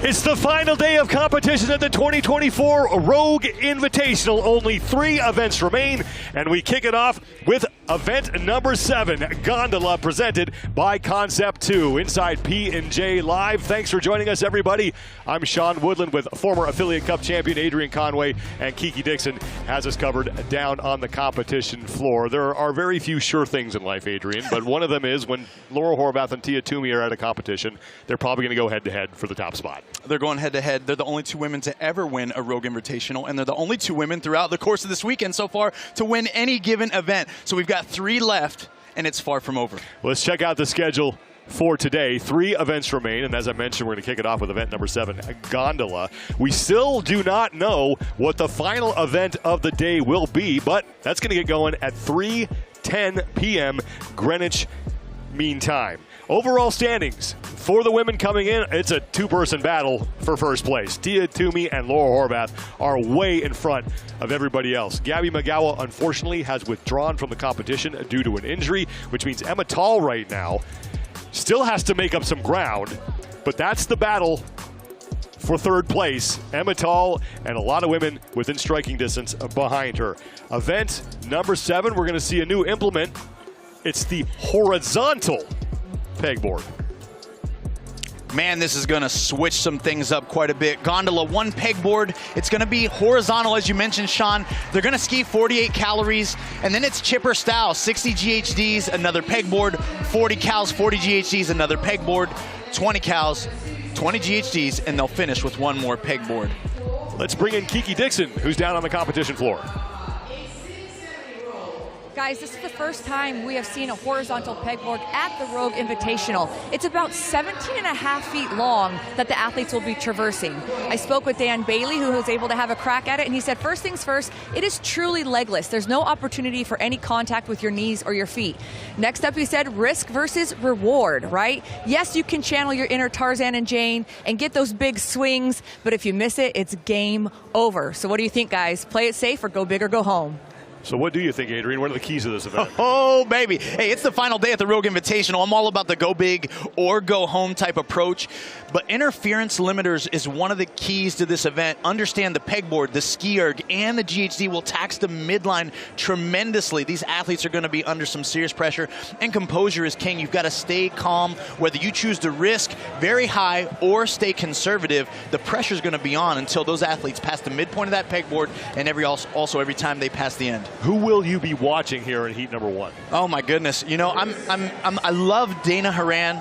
It's the final day of competition at the 2024 Rogue Invitational. Only 3 events remain, and we kick it off with event number 7, Gondola, presented by Concept 2. Inside P&J Live. Thanks for joining us, everybody. I'm Sean Woodland with former Affiliate Cup champion Adrian Conway, and Kiki Dixon has us covered down on the competition floor. There are very few sure things in life, Adrian, but one of them is when Laura Horvath and Tia Toomey are at a competition, they're probably going to go head-to-head for the top spot. They're going head-to-head. They're the only 2 women to ever win a Rogue Invitational, and they're the only 2 women throughout the course of this weekend so far to win any given event. So we've got 3 left, and it's far from over. Let's check out the schedule for today. 3 events remain, and as I mentioned, we're going to kick it off with event number 7, Gondola. We still do not know what the final event of the day will be, but that's going to get going at 3:10 p.m. Greenwich Mean Time. Overall standings for the women coming in, it's a 2-person battle for first place. Tia Toomey and Laura Horvath are way in front of everybody else. Gabby Magawa, unfortunately, has withdrawn from the competition due to an injury, which means Emma Tall right now still has to make up some ground, but that's the battle for 3rd place. Emma Tall and a lot of women within striking distance behind her. Event number 7, we're going to see a new implement. It's the horizontal pegboard. Man, this is going to switch some things up quite a bit. Gondola, 1 pegboard. It's going to be horizontal, as you mentioned, Sean. They're going to ski 48 calories, and then it's chipper style, 60 GHDs, another pegboard, 40 cals, 40 GHDs, another pegboard, 20 cals, 20 GHDs, and they'll finish with 1 more pegboard. Let's bring in Kiki Dixon, who's down on the competition floor. Guys, this is the first time we have seen a horizontal pegboard at the Rogue Invitational. It's about 17.5 feet long that the athletes will be traversing. I spoke with Dan Bailey, who was able to have a crack at it, and he said, first things first, it is truly legless. There's no opportunity for any contact with your knees or your feet. Next up, he said, risk versus reward, right? Yes, you can channel your inner Tarzan and Jane and get those big swings, but if you miss it, it's game over. So what do you think, guys? Play it safe or go big or go home? So what do you think, Adrian? What are the keys of this event? Oh, baby. Hey, it's the final day at the Rogue Invitational. I'm all about the go big or go home type approach. But interference limiters is one of the keys to this event. Understand the pegboard, the ski erg, and the GHD will tax the midline tremendously. These athletes are going to be under some serious pressure, and composure is king. You've got to stay calm. Whether you choose to risk very high or stay conservative, the pressure is going to be on until those athletes pass the midpoint of that pegboard, and every time they pass the end. Who will you be watching here in heat number 1? Oh my goodness! You know, I love Dana Perrin.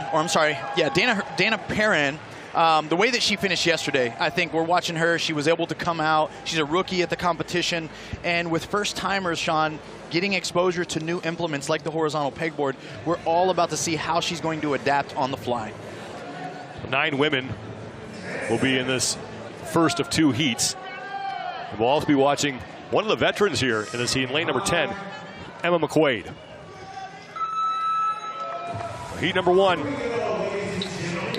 The way that she finished yesterday, I think we're watching her. She was able to come out. She's a rookie at the competition, and with first-timers, Sean, getting exposure to new implements like the horizontal pegboard, we're all about to see how she's going to adapt on the fly. 9 women will be in this first of 2 heats. And we'll also be watching one of the veterans here in this heat, in lane number 10, Emma McQuaid. Heat number 1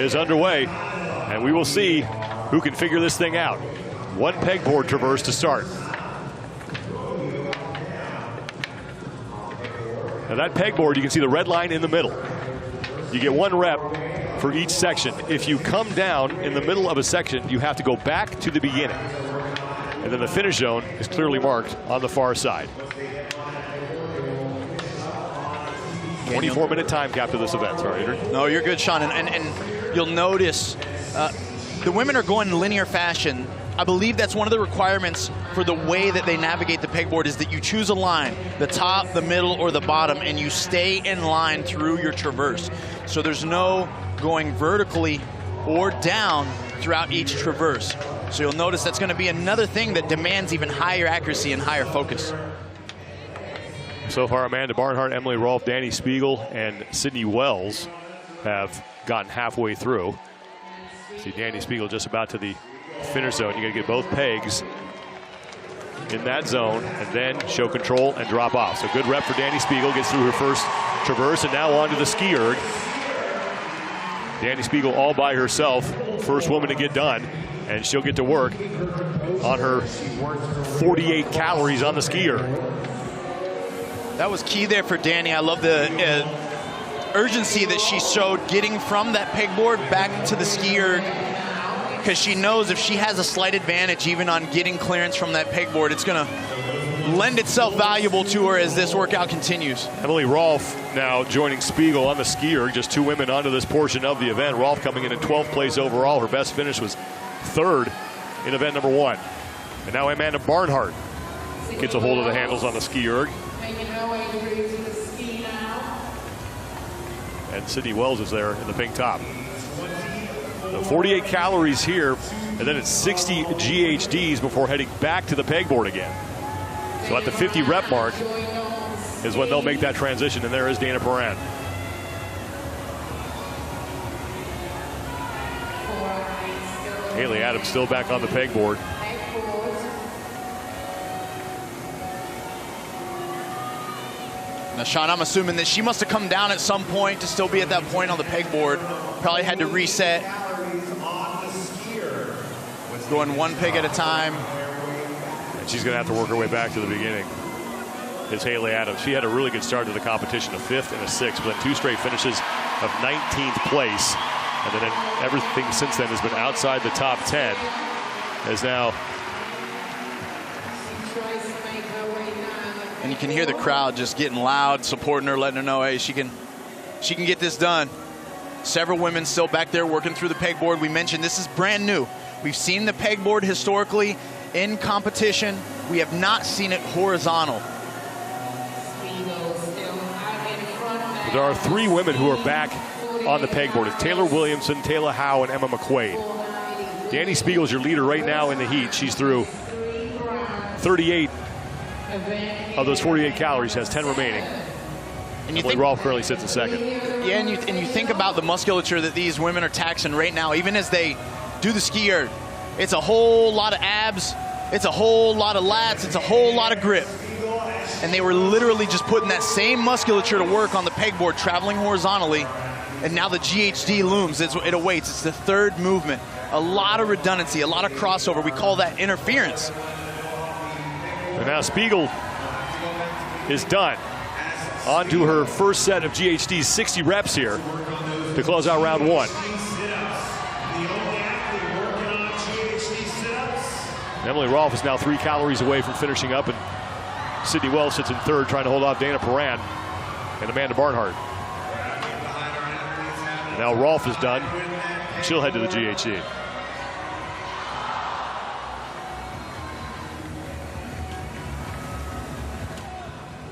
is underway, and we will see who can figure this thing out. 1 pegboard traverse to start. Now that pegboard, you can see the red line in the middle. You get 1 rep for each section. If you come down in the middle of a section, you have to go back to the beginning. And then the finish zone is clearly marked on the far side. 24-minute time cap to this event. Sorry, Adrian. No, you're good, Sean. And you'll notice the women are going in linear fashion. I believe that's one of the requirements for the way that they navigate the pegboard is that you choose a line, the top, the middle, or the bottom, and you stay in line through your traverse. So there's no going vertically or down throughout each traverse. So you'll notice that's going to be another thing that demands even higher accuracy and higher focus. So far, Amanda Barnhart, Emily Rolfe, Danny Spiegel, and Sydney Wells have gotten halfway through. See Danny Spiegel just about to the finish zone. You got to get both pegs in that zone and then show control and drop off. So good rep for Danny Spiegel, gets through her first traverse, and now on to the ski erg. Danny Spiegel all by herself, first woman to get done, and she'll get to work on her 48 calories on the ski erg. That was key there for Danny. I love the urgency that she showed getting from that pegboard back to the ski erg. because she knows if she has a slight advantage even on getting clearance from that pegboard, it's going to lend itself valuable to her as this workout continues. Emily Rolfe now joining Spiegel on the skier. Just 2 women onto this portion of the event. Rolfe coming in 12th place overall. Her best finish was 3rd in event number 1. And now Amanda Barnhart gets a hold of the handles on the ski erg. And Sydney Wells is there in the pink top. So 48 calories here, and then it's 60 GHDs before heading back to the pegboard again. So at the 50 rep mark is when they'll make that transition, and there is Dana Perrin. Haley Adams still back on the pegboard. Now, Sean, I'm assuming that she must have come down at some point to still be at that point on the pegboard. Probably had to reset. Going 1 peg at a time. And she's going to have to work her way back to the beginning. It's Haley Adams. She had a really good start to the competition, a 5th and a 6th, but then 2 straight finishes of 19th place. And then everything since then has been outside the top 10. As now. And you can hear the crowd just getting loud, supporting her, letting her know, hey, she can get this done. Several women still back there working through the pegboard. We mentioned this is brand new. We've seen the pegboard historically in competition. We have not seen it horizontal. There are 3 women who are back on the pegboard. It's Taylor Williamson, Taylor Howe, and Emma McQuaid. Danny Spiegel is your leader right now in the heat. She's through 38 of those 48 calories, has 10 remaining. And Emily Rolfe currently sits in 2nd. Yeah, and you think about the musculature that these women are taxing right now, even as they do the ski erg. It's a whole lot of abs, it's a whole lot of lats, it's a whole lot of grip. And they were literally just putting that same musculature to work on the pegboard, traveling horizontally. And now the GHD looms, it awaits. It's the 3rd movement. A lot of redundancy, a lot of crossover. We call that interference. And now Spiegel is done. On to her first set of GHD's 60 reps here to close out round 1. Emily Rolfe is now 3 calories away from finishing up, and Sydney Wells sits in 3rd, trying to hold off Dana Perrin and Amanda Barnhart. And now Rolfe is done. She'll head to the GHD.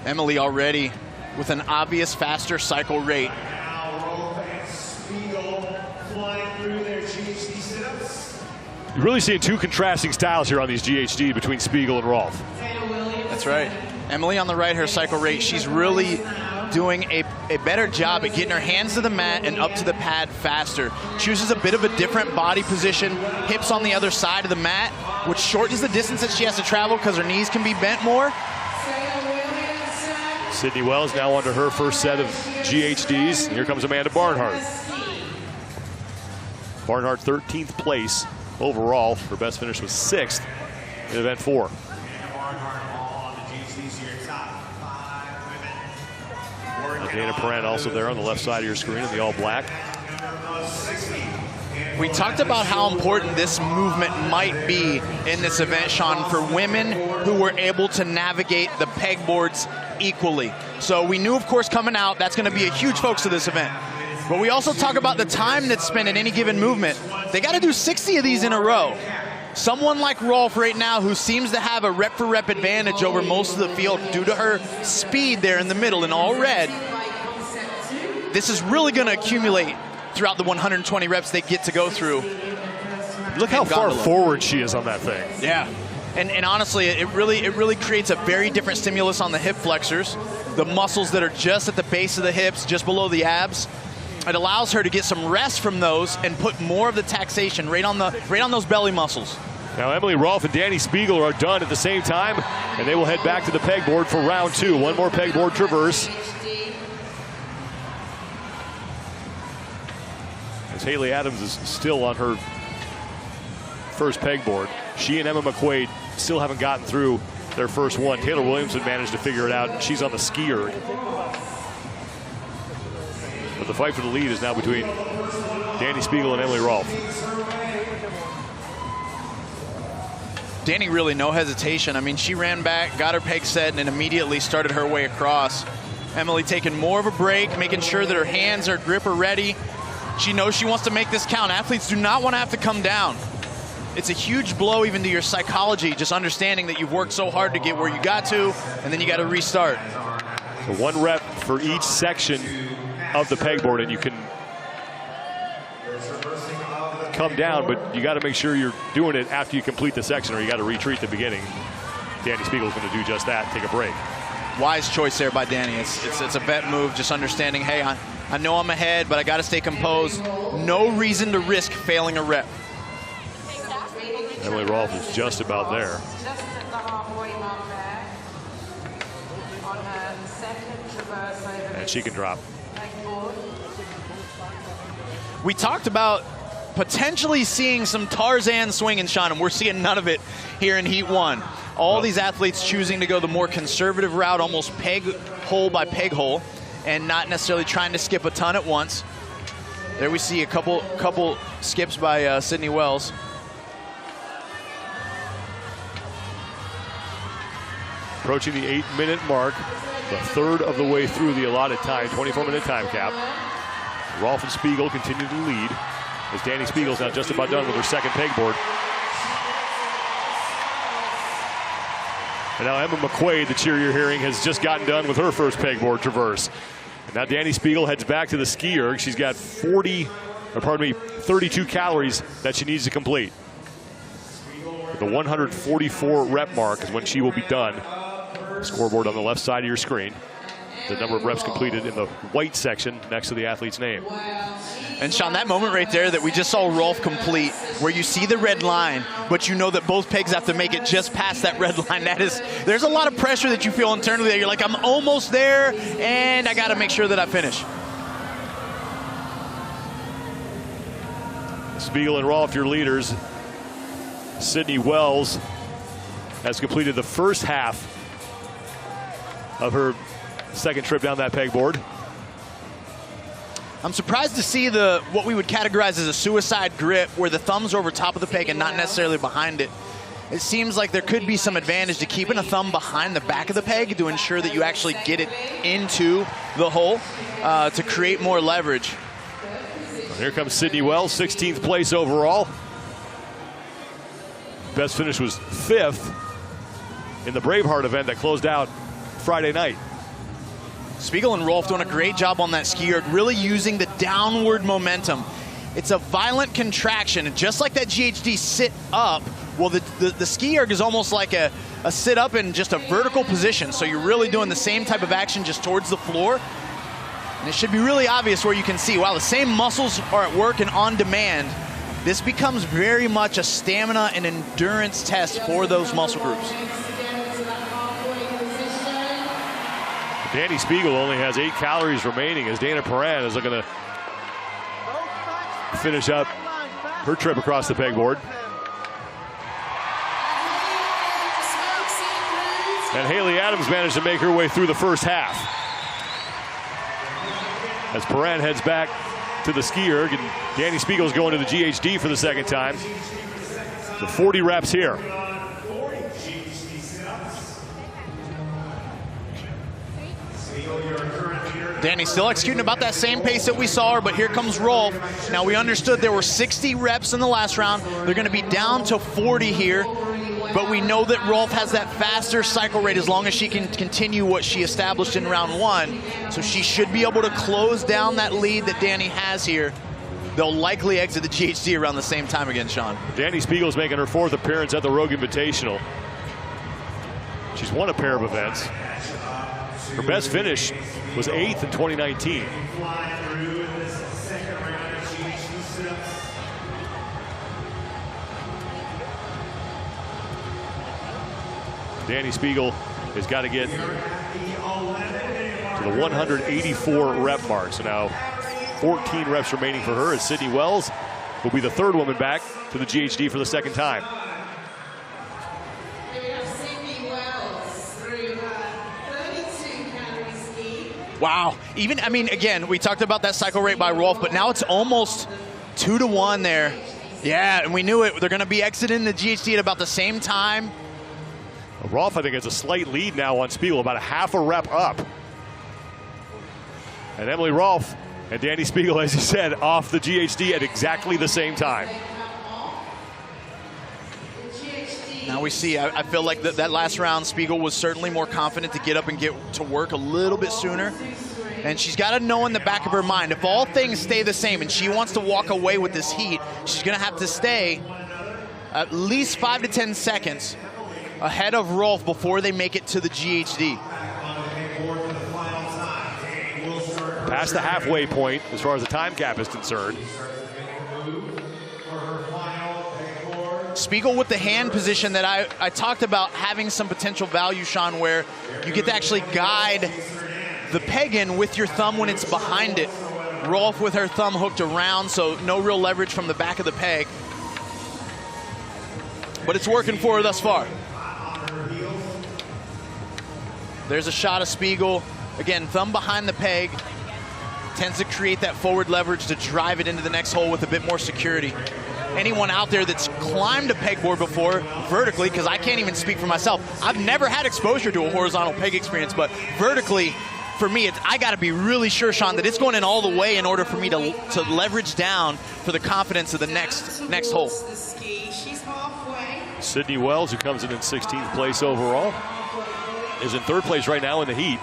Emily already with an obvious faster cycle rate. You're really seeing 2 contrasting styles here on these GHD between Spiegel and Rolfe. That's right. Emily on the right, her cycle rate, she's really doing a better job at getting her hands to the mat and up to the pad faster. Chooses a bit of a different body position, hips on the other side of the mat, which shortens the distance that she has to travel because her knees can be bent more. Sydney Wells now under her first set of GHDs. Here comes Amanda Barnhart. Barnhart 13th place overall. Her best finish was 6th in event 4. Dana Perrin also there on the left side of your screen in the all black. We talked about how important this movement might be in this event, Sean, for women who were able to navigate the pegboards equally. So we knew, of course, coming out, that's going to be a huge focus of this event. But we also talk about the time that's spent in any given movement. They got to do 60 of these in a row. Someone like Rolfe right now, who seems to have a rep-for-rep advantage over most of the field due to her speed there in the middle in all red, this is really going to accumulate throughout the 120 reps they get to go through. Look how far forward she is on that thing. Yeah. And honestly, it really creates a very different stimulus on the hip flexors, the muscles that are just at the base of the hips, just below the abs. It allows her to get some rest from those and put more of the taxation right on those belly muscles. Now Emily Rolfe and Danny Spiegel are done at the same time, and they will head back to the pegboard for round 2. One more pegboard traverse. As Haley Adams is still on her first pegboard. She and Emma McQuaid still haven't gotten through their first one. Taylor Williamson managed to figure it out. She's on the skier. But the fight for the lead is now between Danny Spiegel and Emily Rolfe. Danny really no hesitation. I mean, she ran back, got her peg set, and then immediately started her way across. Emily taking more of a break, making sure that her hands, her grip are ready. She knows she wants to make this count. Athletes do not want to have to come down. It's a huge blow even to your psychology, just understanding that you've worked so hard to get where you got to, and then you got to restart. So 1 rep for each section of the pegboard, and you can come down, but you got to make sure you're doing it after you complete the section, or you got to retreat the beginning. Danny Spiegel's going to do just that, take a break. Wise choice there by Danny. It's a vet move, just understanding, hey, I know I'm ahead, but I got to stay composed. No reason to risk failing a rep. Emily Rolfe is just about there. And she can drop. We talked about potentially seeing some Tarzan swinging, Sean, and we're seeing none of it here in Heat 1. All these athletes choosing to go the more conservative route, almost peg hole by peg hole, and not necessarily trying to skip a ton at once. There we see a couple skips by Sydney Wells. Approaching the 8-minute mark, the third of the way through the allotted time, 24-minute time cap. Rolfe and Spiegel continue to lead as Danny Spiegel's now just about done with her second pegboard. And now Emma McQuaid, the cheer you're hearing, has just gotten done with her first pegboard traverse. And now Danny Spiegel heads back to the ski erg. She's got 32 calories that she needs to complete. The 144 rep mark is when she will be done. Scoreboard on the left side of your screen. The number of reps completed in the white section next to the athlete's name. And Sean, that moment right there that we just saw Rolfe complete, where you see the red line, but you know that both pegs have to make it just past that red line. There's a lot of pressure that you feel internally there. You're like, I'm almost there, and I got to make sure that I finish. Spiegel and Rolfe, your leaders. Sydney Wells has completed the first half of her second trip down that pegboard. I'm surprised to see what we would categorize as a suicide grip, where the thumbs are over top of the peg and not necessarily behind it. It seems like there could be some advantage to keeping a thumb behind the back of the peg to ensure that you actually get it into the hole to create more leverage. Well, here comes Sydney Wells, 16th place overall. Best finish was 5th in the Braveheart event that closed out Friday night. Spiegel and Rolfe doing a great job on that ski erg, really using the downward momentum. It's a violent contraction, and just like that GHD sit up, well, the ski erg is almost like a sit up in just a vertical position, so you're really doing the same type of action just towards the floor. And it should be really obvious where you can see, wow, the same muscles are at work and on demand. This becomes very much a stamina and endurance test for those muscle groups. Danny Spiegel only has 8 calories remaining as Dana Perrin is looking to finish up her trip across the pegboard. And Haley Adams managed to make her way through the first half. As Perrin heads back to the ski erg, and Danny Spiegel's going to the GHD for the second time. So 40 reps here. Danny still executing about that same pace that we saw her, but here comes Rolfe. Now, we understood there were 60 reps in the last round. They're going to be down to 40 here, but we know that Rolfe has that faster cycle rate as long as she can continue what she established in round 1. So she should be able to close down that lead that Danny has here. They'll likely exit the GHD around the same time again, Sean. Danny Spiegel's making her 4th appearance at the Rogue Invitational. She's won a pair of events. Her best finish was 8th in 2019. Danny Spiegel has got to get to the 184 rep mark. So now 14 reps remaining for her, as Sydney Wells will be the 3rd woman back to the GHD for the second time. Wow. Even, I mean, again, we talked about that cycle rate by Rolfe, but now it's almost 2-to-1 there Yeah, and we knew it. They're going to be exiting the GHD at about the same time. Rolf, I think, has a slight lead now on Spiegel, about a half a rep up. And Emily Rolf and Danny Spiegel, as you said, off the GHD at exactly the same time. Now we see, I feel like that last round, Spiegel was certainly more confident to get up and get to work a little bit sooner. And she's got to know in the back of her mind, if all things stay the same and she wants to walk away with this heat, she's going to have to stay at least 5 to 10 seconds ahead of Rolf before they make it to the GHD. Past the halfway point as far as the time cap is concerned. Spiegel with the hand position that I talked about having some potential value, Sean, where you get to actually guide the peg in with your thumb when it's behind it. Rolf with her thumb hooked around, so no real leverage from the back of the peg. But it's working for her thus far. There's a shot of Spiegel. Again, thumb behind the peg. Tends to create that forward leverage to drive it into the next hole with a bit more security. Anyone out there that's climbed a pegboard before vertically, because I can't even speak for myself. I've never had exposure to a horizontal peg experience, but vertically, for me, I got to be really sure, Sean, that it's going in all the way in order for me to leverage down for the confidence of the next hole. Sydney Wells, who comes in 16th place overall, is in 3rd place right now in the heat.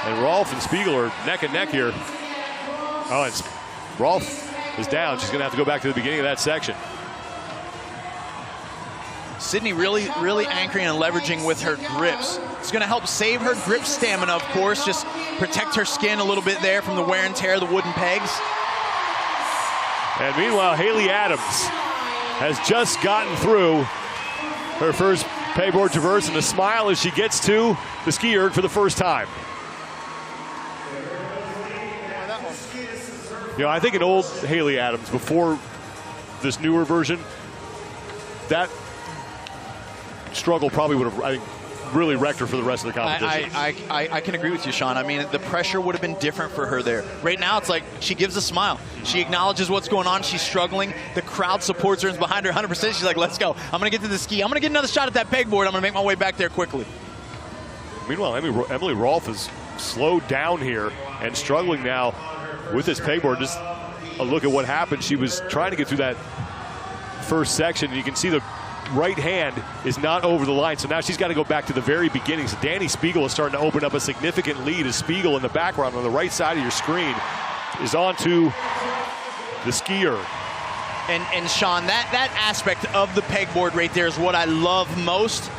And Rolf and Spiegel are neck and neck here. Oh, and Rolf is down. She's going to have to go back to the beginning of that section. Sydney really anchoring and leveraging with her grips. It's going to help save her grip stamina, of course, just protect her skin a little bit there from the wear and tear of the wooden pegs. And meanwhile, Haley Adams has just gotten through her first pegboard traverse, and a smile as she gets to the ski erg for the first time. You know, I think an old Haley Adams, before this newer version, that struggle probably would have, I think, really wrecked her for the rest of the competition. I can agree with you, Sean. I mean, the pressure would have been different for her there. Right now, it's like she gives a smile. She acknowledges what's going on. She's struggling. The crowd supports her and is behind her 100%. She's like, let's go. I'm going to get to the ski. I'm going to get another shot at that pegboard. I'm going to make my way back there quickly. Meanwhile, Emily Rolf is slowed down here and struggling now with this pegboard. Just a look at what happened. She was trying to get through that first section, and you can see the right hand is not over the line, so now she's got to go back to the very beginning. So Danny Spiegel is starting to open up a significant lead as Spiegel in the background on the right side of your screen is onto the skier. And Sean, that aspect of the pegboard right there is what I love most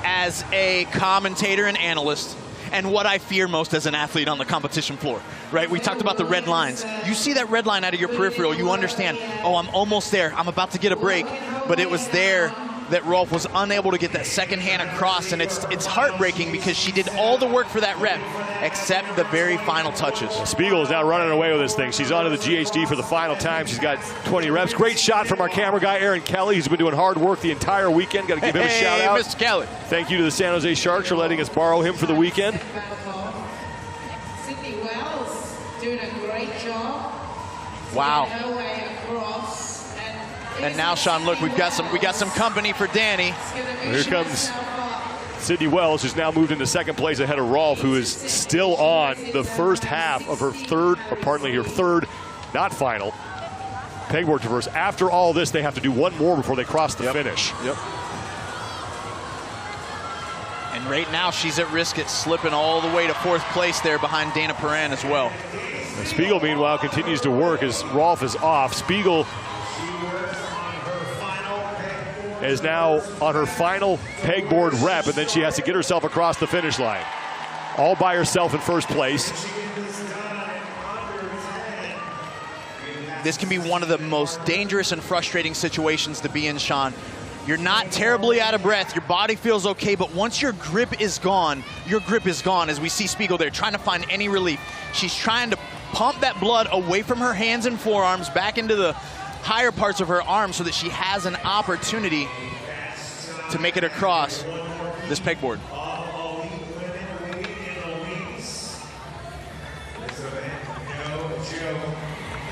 as a commentator and analyst, and what I fear most as an athlete on the competition floor, right? We talked about the red lines. You see that red line out of your peripheral, you understand, oh, I'm almost there. I'm about to get a break. But it was there that Rolf was unable to get that second hand across, and it's heartbreaking because she did all the work for that rep except the very final touches. Spiegel is now running away with this thing. She's onto the GHD for the final time. She's got 20 reps. Great shot from our camera guy, Aaron Kelly, who's been doing hard work the entire weekend. Got to give him a shout out. Mr. Kelly. Thank you to the San Jose Sharks for letting us borrow him for the weekend. Sydney Wells doing a great job. Wow. No way across. And now, Sean, look, we got some company for Danny. Here comes Sydney Wells, who's now moved into 2nd place ahead of Rolf, who is still on the first half of her third, not final, pegboard traverse. After all this, they have to do one more before they cross the finish. Yep. And right now, she's at risk at slipping all the way to 4th place there behind Dana Perrin as well. And Spiegel, meanwhile, continues to work as Rolf is off. Spiegel is now on her final pegboard rep, and then she has to get herself across the finish line. All by herself in 1st place. This can be one of the most dangerous and frustrating situations to be in, Sean. You're not terribly out of breath. Your body feels okay, but once your grip is gone, as we see Spiegel there trying to find any relief. She's trying to pump that blood away from her hands and forearms back into the higher parts of her arms so that she has an opportunity to make it across this pegboard.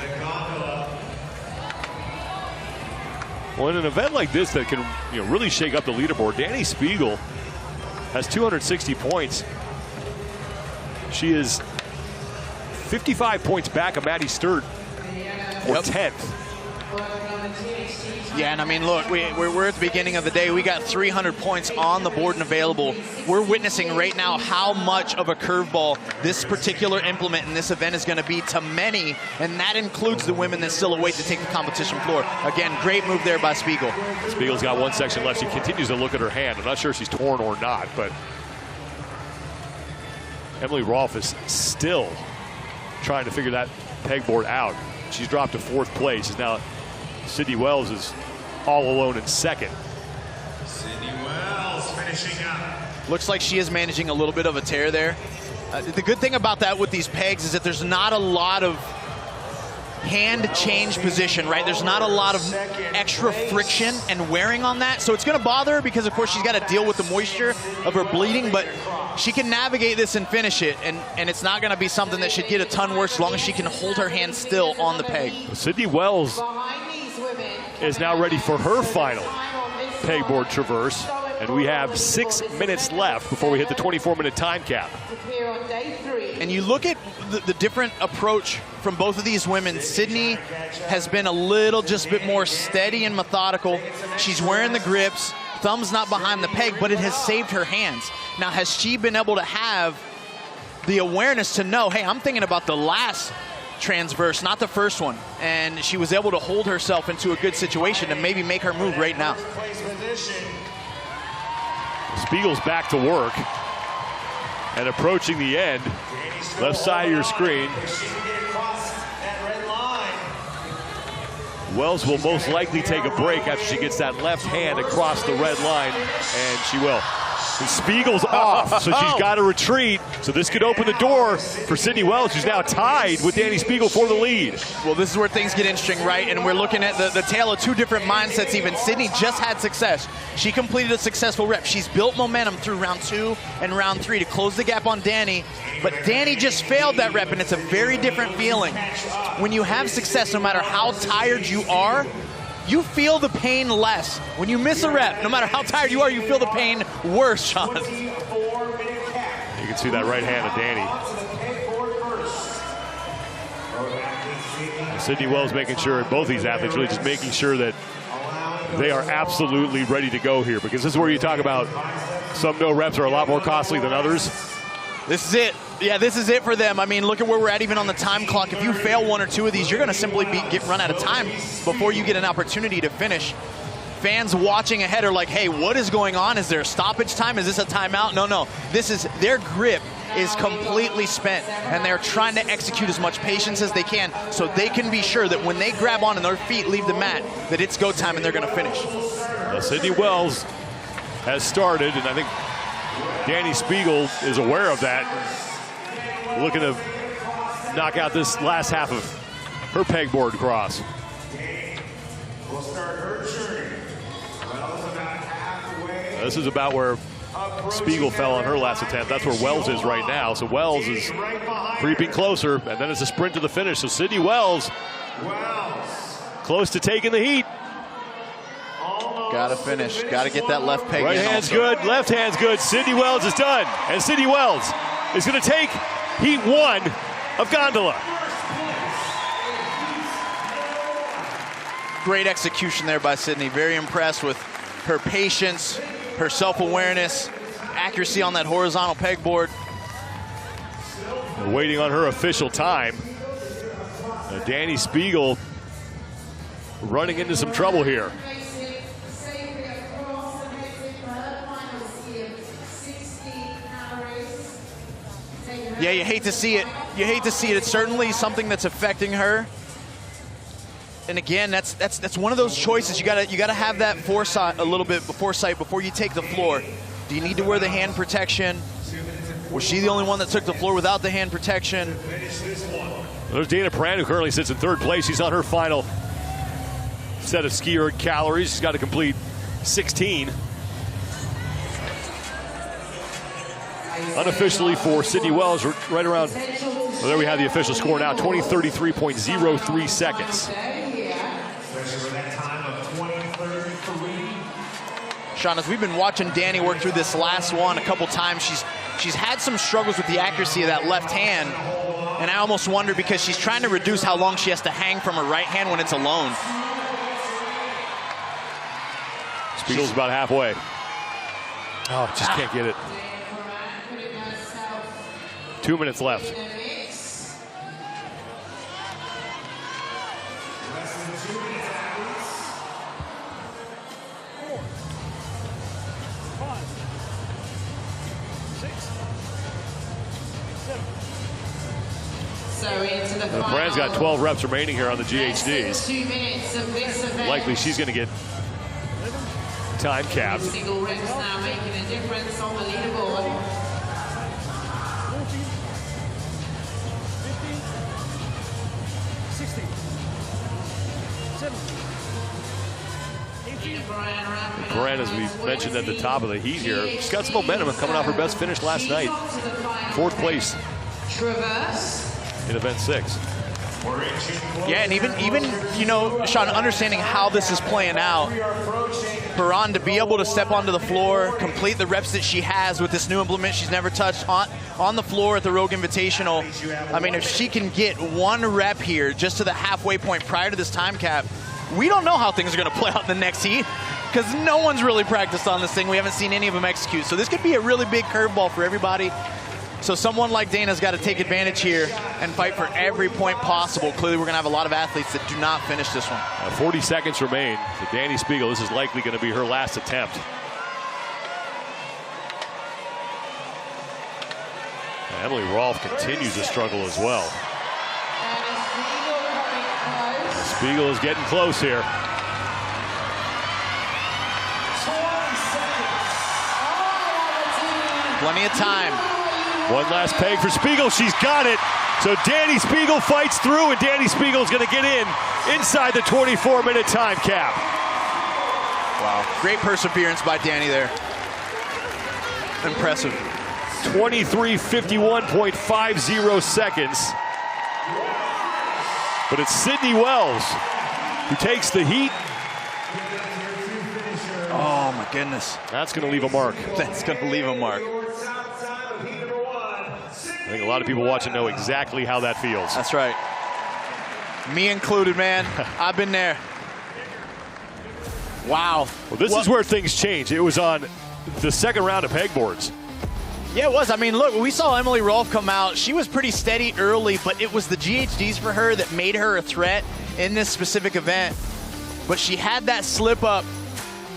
The Well, in an event like this that can really shake up the leaderboard, Dani Spiegel has 260 points. She is 55 points back of Maddie Sturt for 10th. Yeah, and I mean, look, we're at the beginning of the day. We got 300 points on the board and available. We're witnessing right now how much of a curveball this particular implement in this event is going to be to many, and that includes the women that still await to take the competition floor. Again, great move there by Spiegel. Spiegel's got one section left. She continues to look at her hand. I'm not sure if she's torn or not, but Emily Rolfe is still trying to figure that pegboard out. She's dropped to 4th place. She's now Sydney Wells is all alone in 2nd. Sydney Wells finishing up. Looks like she is managing a little bit of a tear there. The good thing about that with these pegs is that there's not a lot of hand change position, right? There's not a lot of extra friction and wearing on that. So it's going to bother her because, of course, she's got to deal with the moisture of her bleeding, but she can navigate this and finish it, and it's not going to be something that should get a ton worse as long as she can hold her hand still on the peg. Sydney Wells is now ready for her final pegboard traverse, and we have 6 minutes left before we hit the 24-minute time cap. And you look at the different approach from both of these women. Sydney has been just a bit more steady and methodical. She's wearing the grips, thumb's not behind the peg, but it has saved her hands. Now, has she been able to have the awareness to know, hey, I'm thinking about the last transverse, not the first one, and she was able to hold herself into a good situation and maybe make her move right now. Spiegel's back to work and approaching the end. Left side of your screen. Wells will most likely take a break after she gets that left hand across the red line, and she will. And Spiegel's off, so she's got to retreat. So this could open the door for Sydney Wells, who's now tied with Dani Spiegel for the lead. Well, this is where things get interesting, right? And we're looking at the tale of two different mindsets even. Sydney just had success. She completed a successful rep. She's built momentum through round 2 and round 3 to close the gap on Dani. But Dani just failed that rep, and it's a very different feeling. When you have success, no matter how tired you are, you feel the pain less. When you miss a rep, no matter how tired you are, you feel the pain worse, Sean. You can see that right hand of Dani. Sydney Wells making sure, both these athletes really just making sure that they are absolutely ready to go here, because this is where you talk about some no reps are a lot more costly than others. This is it. Yeah, this is it for them. I mean, look at where we're at even on the time clock. If you fail one or two of these, you're going to simply run out of time before you get an opportunity to finish. Fans watching ahead are like, hey, what is going on? Is there a stoppage time? Is this a timeout? No. This is their grip is completely spent, and they're trying to execute as much patience as they can so they can be sure that when they grab on and their feet leave the mat, that it's go time and they're going to finish. Well, Sydney Wells has started, and I think Dani Spiegel is aware of that, looking to knock out this last half of her pegboard cross. This is about where Spiegel fell on her last attempt. That's where Wells is right now. So Wells is creeping closer, and then it's a sprint to the finish. So Sydney Wells close to taking the heat. Got to finish. Got to get that left peg in. Right hand's good, left hand's good. Sydney Wells is done. And Sydney Wells is going to take Heat 1 of Gondola. Great execution there by Sydney. Very impressed with her patience, her self-awareness, accuracy on that horizontal pegboard. Waiting on her official time. Dani Spiegel running into some trouble here. Yeah, you hate to see it. You hate to see it. It's certainly something that's affecting her. And again, that's one of those choices. You gotta have that foresight, a little bit foresight before you take the floor. Do you need to wear the hand protection? Was she the only one that took the floor without the hand protection? There's Dana Pran, who currently sits in 3rd place. She's on her final set of ski erg calories. She's got to complete 16. Unofficially for Sydney Wells, right around, well, there we have the official score now, 20:33.03 seconds. Especially for that time of 20:30. Sean, as we've been watching Danny work through this last one a couple times, she's had some struggles with the accuracy of that left hand. And I almost wonder, because she's trying to reduce how long she has to hang from her right hand when it's alone. Spiegel's about halfway. Oh, just can't get it. 2 minutes left. So into the final. Brand's got 12 reps remaining here on the GHDs. 2 minutes of this event. Likely she's going to get time capped. Single reps now making a difference on the leaderboard. 15, 16, 17, 18. Brand, as we mentioned at the top of the heat here, she's got some momentum coming off her best finish last night. 4th place Traverse. in event 6. Yeah, and even you know, Sean, understanding how this is playing out, Perron to be able to step onto the floor, complete the reps that she has with this new implement she's never touched on the floor at the Rogue Invitational. I mean, if she can get 1 rep here just to the halfway point prior to this time cap, we don't know how things are going to play out in the next heat, because no one's really practiced on this thing. We haven't seen any of them execute. So this could be a really big curveball for everybody. So someone like Dana's got to take advantage here and fight for every point possible. Clearly, we're going to have a lot of athletes that do not finish this one. 40 seconds remain for Danny Spiegel. This is likely going to be her last attempt. And Emily Rolfe continues to struggle as well. Spiegel is getting close here. 20 seconds. Plenty of time. One last peg for Spiegel. She's got it. So Danny Spiegel fights through, and Danny Spiegel's going to get inside the 24-minute time cap. Wow. Great perseverance by Danny there. Impressive. 23:51.50 seconds. But it's Sydney Wells who takes the heat. Oh, my goodness. That's going to leave a mark. That's going to leave a mark. I think a lot of people watching know exactly how that feels. That's right. Me included, man. I've been there. Wow. Well, this is where things change. It was on the second round of pegboards. Yeah, it was. I mean, look, we saw Emily Rolfe come out. She was pretty steady early, but it was the GHDs for her that made her a threat in this specific event. But she had that slip up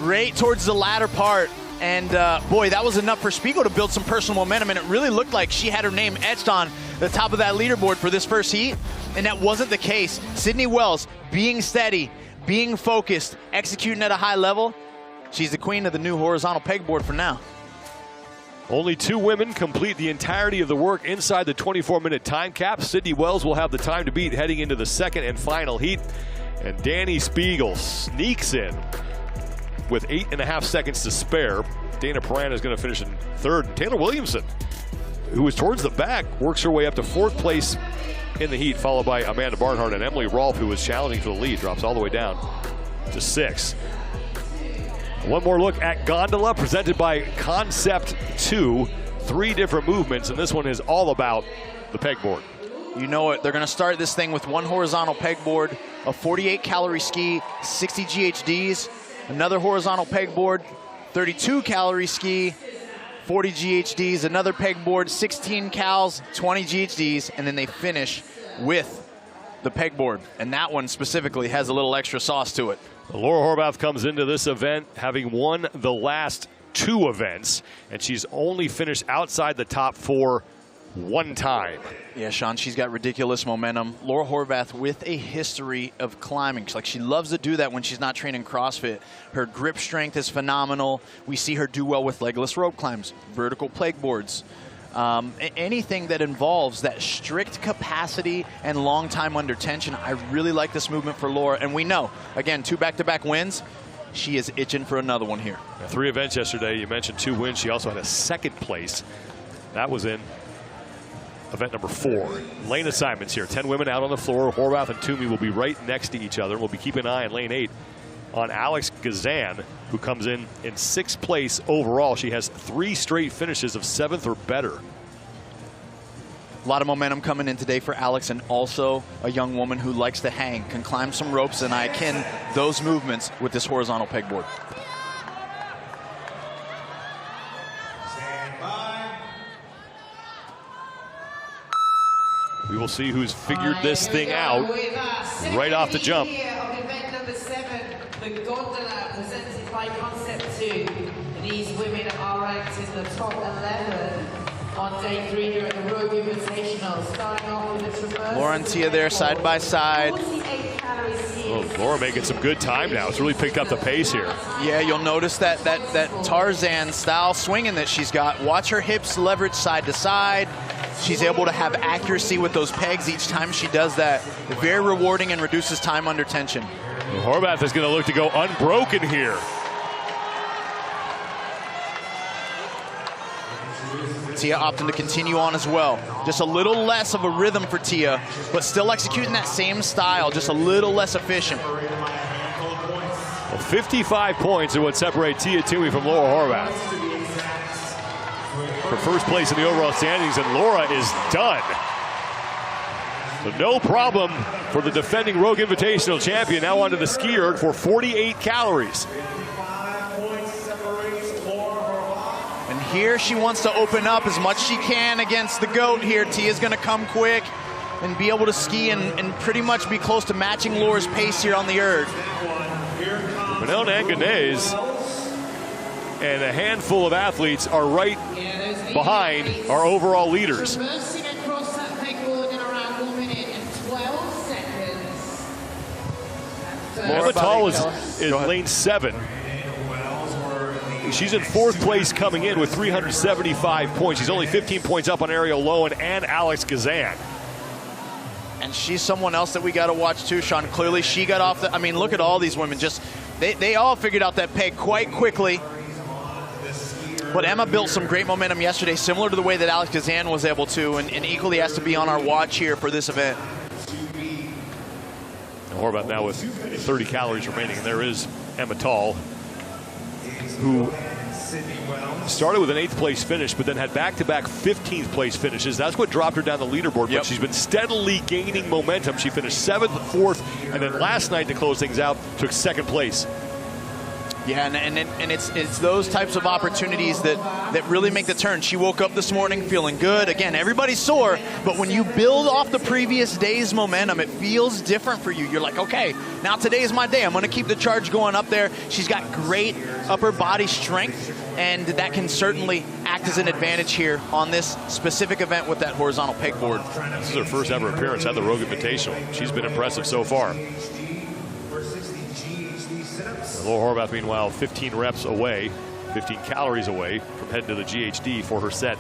right towards the latter part. And boy, that was enough for Spiegel to build some personal momentum, and it really looked like she had her name etched on the top of that leaderboard for this first heat, and that wasn't the case. Sydney Wells, being steady, being focused, executing at a high level, she's the queen of the new horizontal pegboard for now. Only 2 women complete the entirety of the work inside the 24-minute time cap. Sydney Wells will have the time to beat heading into the second and final heat, and Danny Spiegel sneaks in with 8.5 seconds to spare. Dana Perron is going to finish in 3rd. Taylor Williamson, who was towards the back, works her way up to 4th place in the heat, followed by Amanda Barnhart, and Emily Rolfe, who was challenging for the lead, drops all the way down to 6th. One more look at Gondola, presented by Concept 2. 3 different movements, and this one is all about the pegboard. You know it. They're going to start this thing with 1 horizontal pegboard, a 48-calorie ski, 60 GHDs, another horizontal pegboard, 32-calorie ski, 40 GHDs, another pegboard, 16 cals, 20 GHDs, and then they finish with the pegboard. And that one specifically has a little extra sauce to it. Laura Horvath comes into this event having won the last 2 events, and she's only finished outside the top 4 1 time. Yeah, Sean, she's got ridiculous momentum. Laura Horvath with a history of climbing. She loves to do that when she's not training CrossFit. Her grip strength is phenomenal. We see her do well with legless rope climbs, vertical pegboards. Anything that involves that strict capacity and long time under tension. I really like this movement for Laura. And we know, again, 2 back-to-back wins. She is itching for another one here. 3 events yesterday. You mentioned 2 wins. She also had a 2nd place. That was in event number 4. Lane assignments here. 10 women out on the floor. Horvath and Toomey will be right next to each other. We'll be keeping an eye on lane 8 on Alex Gazan, who comes in 6th place overall. She has 3 straight finishes of 7th or better. A lot of momentum coming in today for Alex, and also a young woman who likes to hang, can climb some ropes, and I akin those movements with this horizontal pegboard. We will see who's figured this thing out right off the jump. Event number 7, the Gondola, presented by Concept 2. These women are ranked in the top 11 on day 3 here at the Rogue Invitational. Starting off with the traverse. Laura and Tia there side by side. 48 calories here. Oh, Laura making some good time now. It's really picked up the pace here. Yeah, you'll notice that Tarzan style swinging that she's got. Watch her hips leverage side to side. She's able to have accuracy with those pegs each time she does that. Very rewarding and reduces time under tension. Well, Horvath is going to look to go unbroken here. Tia opting to continue on as well. Just a little less of a rhythm for Tia, but still executing that same style, just a little less efficient. Well, 55 points are what separate Tia Toomey from Laura Horvath for first place in the overall standings, and Laura is done. So no problem for the defending Rogue Invitational champion. Now onto the ski erg for 48 calories. And here she wants to open up as much as she can against the GOAT here. Tia's going to come quick and be able to ski and pretty much be close to matching Laura's pace here on the erg. Manel Anganez and a handful of athletes are right behind our overall leaders. Traversing across that pegboard in around 1 minute and 12 seconds. Emma Tall is lane 7. She's in 4th place coming in with 375 points. She's only 15 points up on Ariel Lowen and Alex Gazan. And she's someone else that we got to watch too, Sean. Clearly she got off the, I mean, look at all these women. Just, they all figured out that peg quite quickly. But Emma built some great momentum yesterday, similar to the way that Alex Gazan was able to, and equally has to be on our watch here for this event. And Horvath now with 30 calories remaining. And there is Emma Tall, who started with an 8th place finish, but then had back-to-back 15th place finishes. That's what dropped her down the leaderboard, but she's been steadily gaining momentum. She finished 7th, 4th, and then last night to close things out, took 2nd place. Yeah, and it's those types of opportunities that really make the turn. She woke up this morning feeling good. Again, everybody's sore, but when you build off the previous day's momentum, it feels different for you. You're like, okay, now today's my day. I'm going to keep the charge going up there. She's got great upper body strength, and that can certainly act as an advantage here on this specific event with that horizontal pegboard. This is her first ever appearance at the Rogue Invitational. She's been impressive so far. Laura Horvath, meanwhile, 15 reps away, 15 calories away from heading to the GHD for her set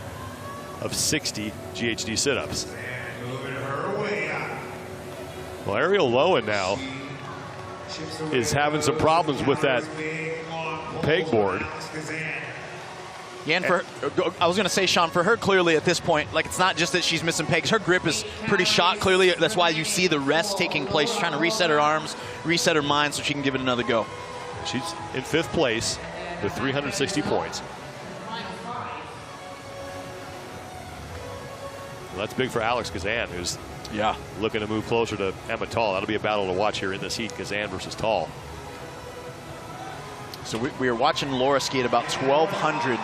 of 60 GHD sit-ups. Well, Ariel Lowen now is having some problems with that pegboard. Yeah, and for I was going to say, Sean, for her, clearly at this point, like, it's not just that she's missing pegs. Her grip is pretty shot. Clearly, that's why you see the rest taking place. She's trying to reset her arms, reset her mind so she can give it another go. She's in 5th place with 360 points. Well, that's big for Alex Gazan, who's looking to move closer to Emma Tall. That'll be a battle to watch here in this heat, Gazan versus Tall. So we are watching Laura ski at about 1,200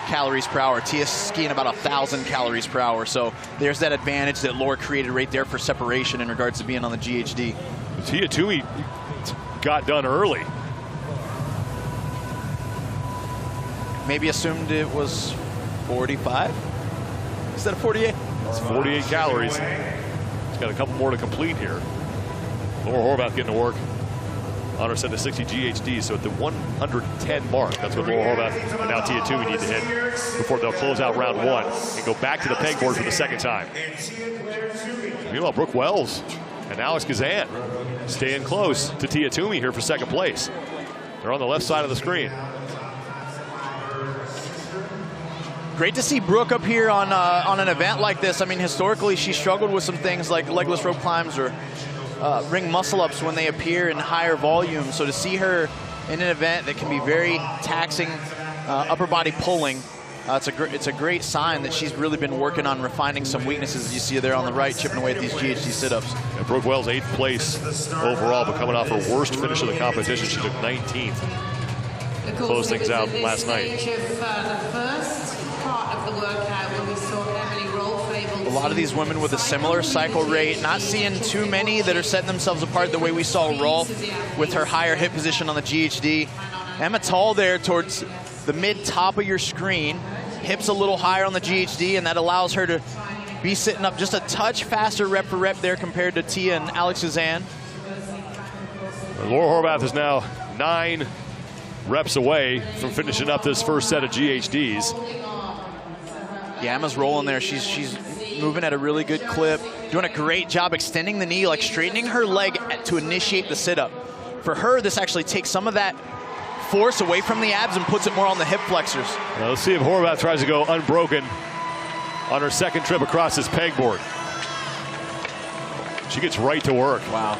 calories per hour. Tia skiing about 1,000 calories per hour. So there's that advantage that Laura created right there for separation in regards to being on the GHD. Tia Toomey got done early. Maybe assumed it was 45 instead of 48. It's 48 calories. She's got a couple more to complete here. Laura Horvath getting to work on her set of 60 GHD, so at the 110 mark, that's what Laura Horvath and now Tia Toomey need to hit before they'll close out round 1 and go back to the pegboard for the 2nd time. Meanwhile, Brooke Wells and Alex Gazan staying close to Tia Toomey here for 2nd place. They're on the left side of the screen. Great to see Brooke up here on an event like this. I mean, historically, she struggled with some things like legless rope climbs or ring muscle-ups when they appear in higher volume. So to see her in an event that can be very taxing, upper body pulling, it's a great sign that she's really been working on refining some weaknesses. You see her there on the right, chipping away at these GHD sit-ups. And Brooke Wells, 8th place overall, but coming off her worst finish of the competition. She took 19th. Close things out last night. A lot of these women with a similar cycle rate, not seeing too many that are setting themselves apart the way we saw Rolf with her higher hip position on the GHD. Emma Tall there towards the mid-top of your screen, hips a little higher on the GHD, and that allows her to be sitting up just a touch faster rep for rep there compared to Tia and Alex Suzanne. Laura Horvath is now 9 reps away from finishing up this first set of GHDs. Yeah, Emma's rolling there. She's moving at a really good clip, doing a great job extending the knee, like straightening her leg to initiate the sit-up. For her, this actually takes some of that force away from the abs and puts it more on the hip flexors. Now let's see if Horvath tries to go unbroken on her second trip across this pegboard. She gets right to work. Wow.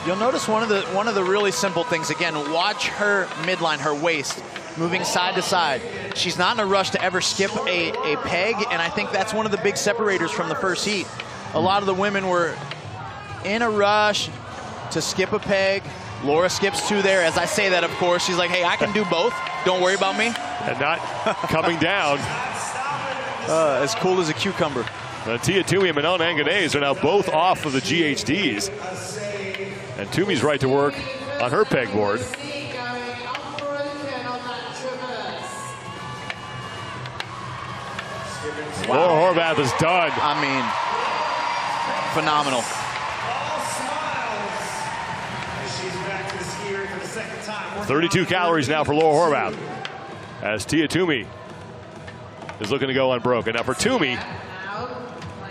You'll notice one of the really simple things. Again, watch her midline, her waist, moving side to side. She's not in a rush to ever skip a peg, and I think that's one of the big separators from the first heat. A lot of the women were in a rush to skip a peg. Laura skips 2 there. As I say that, of course, she's like, hey, I can do both. Don't worry about me. And not coming down. As cool as a cucumber. Tia Toomey and Manon Anganese are now both off of the GHDs. And Toomey's right to work on her pegboard. Wow. Laura Horvath is done. I mean, phenomenal. 32 calories now for Laura Horvath, as Tia Toomey is looking to go unbroken. Now for Toomey,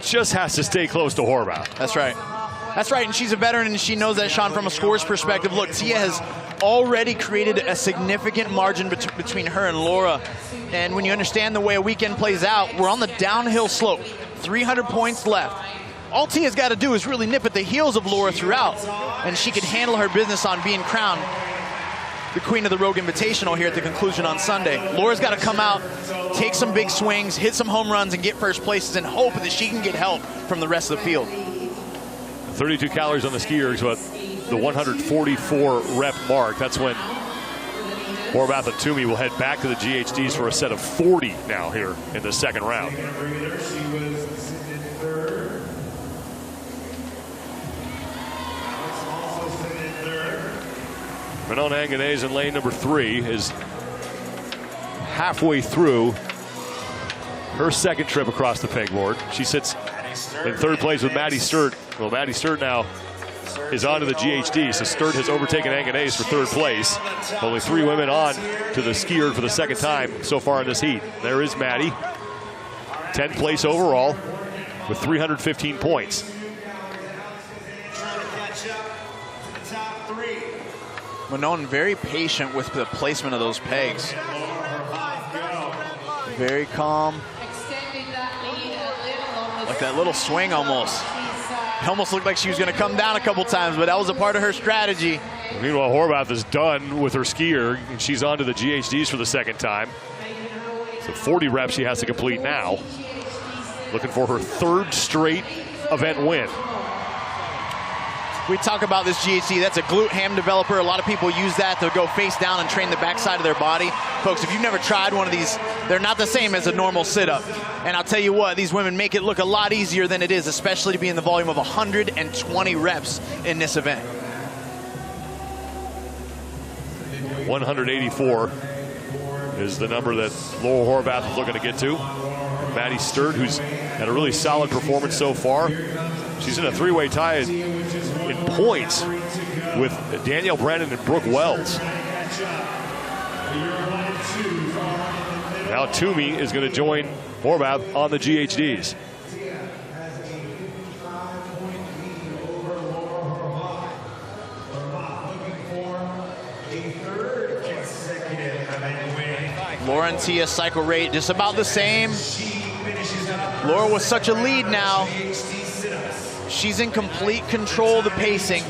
just has to stay close to Horvath. That's right. That's right, and she's a veteran, and she knows that, Sean, from a scores perspective. Look, Tia has already created a significant margin between her and Laura. And when you understand the way a weekend plays out, we're on the downhill slope. 300 points left. All Tia's got to do is really nip at the heels of Laura throughout, and she could handle her business on being crowned the queen of the Rogue Invitational here at the conclusion on Sunday. Laura's got to come out, take some big swings, hit some home runs, and get first places, and hope that she can get help from the rest of the field. 32 calories on the skiers, but the 144 rep mark. That's when Horvath and Toomey will head back to the GHDs for a set of 40 now here in the second round. Manon Anganese in lane number 3 is halfway through her second trip across the pegboard. She sits in 3rd place with Maddie Sturt. Well, Maddie Sturt now is on to the GHD, so Sturt has overtaken Anganese for 3rd place. Only 3 women on to the skier for the second time so far in this heat. There is Maddie, 10th place overall with 315 points. Manon very patient with the placement of those pegs. Very calm. Like that little swing almost. It almost looked like she was going to come down a couple times, but that was a part of her strategy. Meanwhile, Horvath is done with her skier, and she's on to the GHDs for the second time. So 40 reps she has to complete now. Looking for her 3rd straight event win. We talk about this GHD, that's a glute ham developer. A lot of people use that to go face down and train the backside of their body. Folks, if you've never tried one of these, they're not the same as a normal sit-up. And I'll tell you what, these women make it look a lot easier than it is, especially to be in the volume of 120 reps in this event. 184 is the number that Laura Horvath is looking to get to. Maddie Sturt, who's had a really solid performance so far. She's in a 3-way tie in points with Danielle Brandon and Brooke Wells. Now Toomey is going to join Horvath on the GHDs. Laura and Tia's cycle rate just about the same. Laura with such a lead now. She's in complete control of the pacing.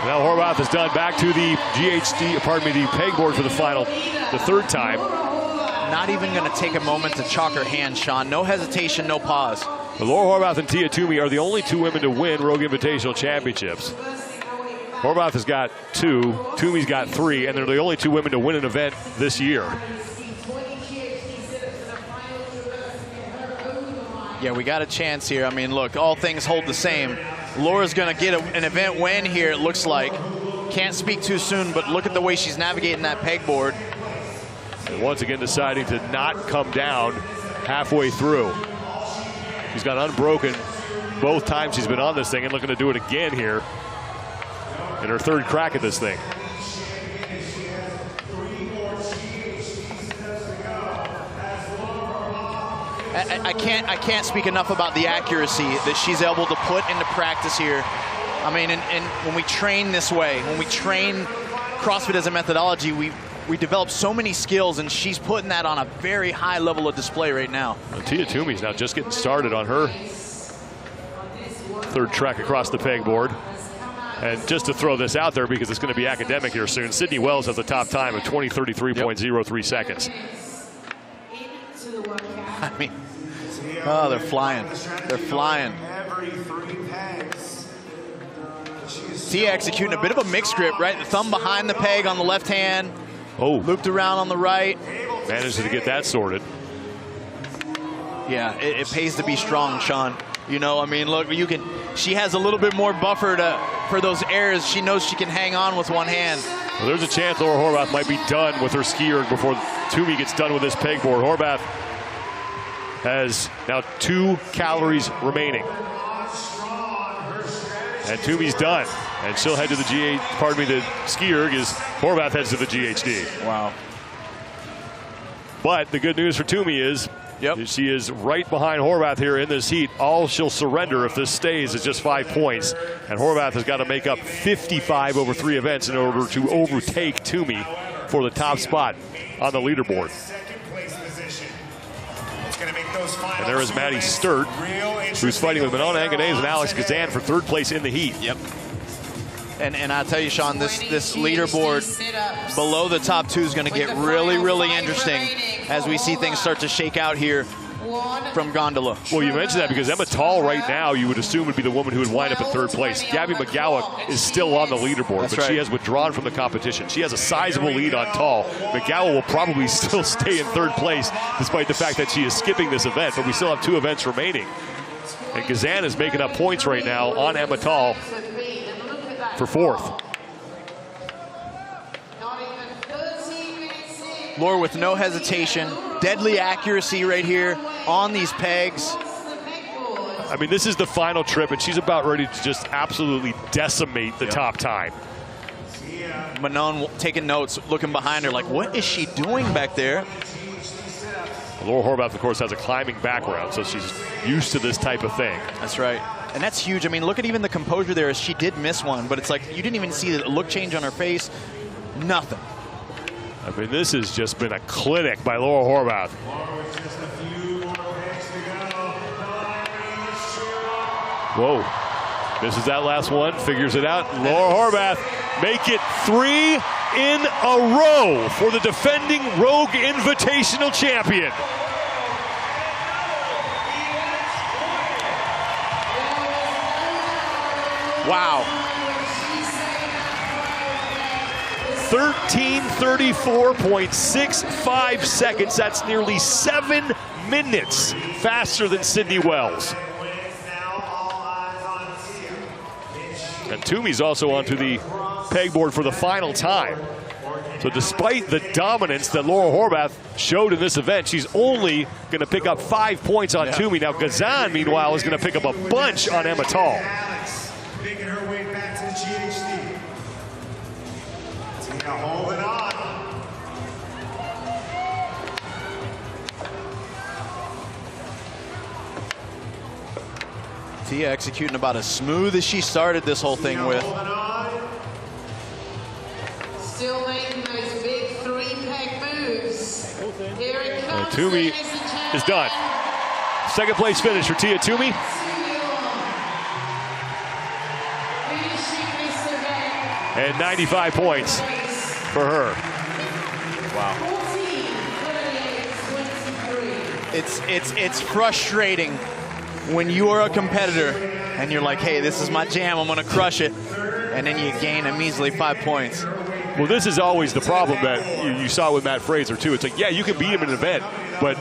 Now Horvath is done back to the the pegboard for the final, the third time. Not even going to take a moment to chalk her hand, Sean. No hesitation, no pause. But Laura Horvath and Tia Toomey are the only two women to win Rogue Invitational Championships. Horvath has got 2, Toomey's got 3, and they're the only two women to win an event this year. Yeah, we got a chance here. I mean, look, all things hold the same. Laura's going to get an event win here, it looks like. Can't speak too soon, but look at the way she's navigating that pegboard. And once again deciding to not come down halfway through. She's got unbroken both times she's been on this thing and looking to do it again here in her third crack at this thing. I can't speak enough about the accuracy that she's able to put into practice here. I mean, and when we train this way, when we train CrossFit as a methodology, we develop so many skills, and she's putting that on a very high level of display right now. Tia Toomey's now just getting started on her third track across the pegboard. And just to throw this out there, because it's going to be academic here soon, Sydney Wells has the top time of 20:33.03 seconds. I mean, oh, they're flying. They're flying. Tia executing a bit of a mixed grip, right? The thumb behind the peg on the left hand. Oh. Looped around on the right. Managed to get that sorted. Yeah, it pays to be strong, Sean. You know, I mean, look, she has a little bit more buffer for those errors. She knows she can hang on with one hand. Well, there's a chance Laura Horvath might be done with her skier before Toomey gets done with this pegboard. Horvath has now 2 calories remaining. And Toomey's done. And she'll head to the the skier as Horvath heads to the GHD. Wow. But the good news for Toomey is she is right behind Horvath here in this heat. All she'll surrender if this stays is just 5 points. And Horvath has got to make up 55 over 3 events in order to overtake Toomey for the top spot on the leaderboard. And there is Maddie Sturt, who's fighting with Manon Anganese and Alex Kazan for 3rd place in the heat. Yep. And I'll tell you, Sean, this leaderboard below the top 2 is going to get really, really interesting as we see things start to shake out here from Gondola. Well, you mentioned that because Emma Tall right now you would assume would be the woman who would wind up in 3rd place. Gabby McGowan is still on the leaderboard, but she has withdrawn from the competition. She has a sizable lead on Tall. McGowan will probably still stay in 3rd place despite the fact that she is skipping this event, but we still have 2 events remaining. And Kazan is making up points right now on Emma Tall for 4th. Laura with no hesitation, deadly accuracy right here on these pegs. I mean, this is the final trip, and she's about ready to just absolutely decimate the top time. Manon taking notes, looking behind her like, what is she doing back there? Laura Horvath, of course, has a climbing background, so she's used to this type of thing. That's right. And that's huge. I mean, look at even the composure there as she did miss one, but it's like you didn't even see the look change on her face. Nothing. I mean, this has just been a clinic by Laura Horvath. Whoa. Misses that last one, figures it out. Laura Horvath make it 3 in a row for the defending Rogue Invitational champion. Wow. 13:34.65 seconds. That's nearly 7 minutes faster than Sydney Wells. And Toomey's also onto the pegboard for the final time. So despite the dominance that Laura Horvath showed in this event, she's only going to pick up 5 points on Toomey. Now Kazan, meanwhile, is going to pick up a bunch on Emma Tall. Making her way back to the GHD. Tia holding on. Tia executing about as smooth as she started this whole thing with. Still making those big 3-peg moves. Here it comes. Toomey is done. Second place finish for Tia Toomey. And 95 points for her. Wow. It's frustrating when you are a competitor and you're like, hey, this is my jam, I'm gonna crush it. And then you gain a measly 5 points. Well, this is always the problem that you saw with Matt Fraser, too. It's like, yeah, you can beat him in an event, but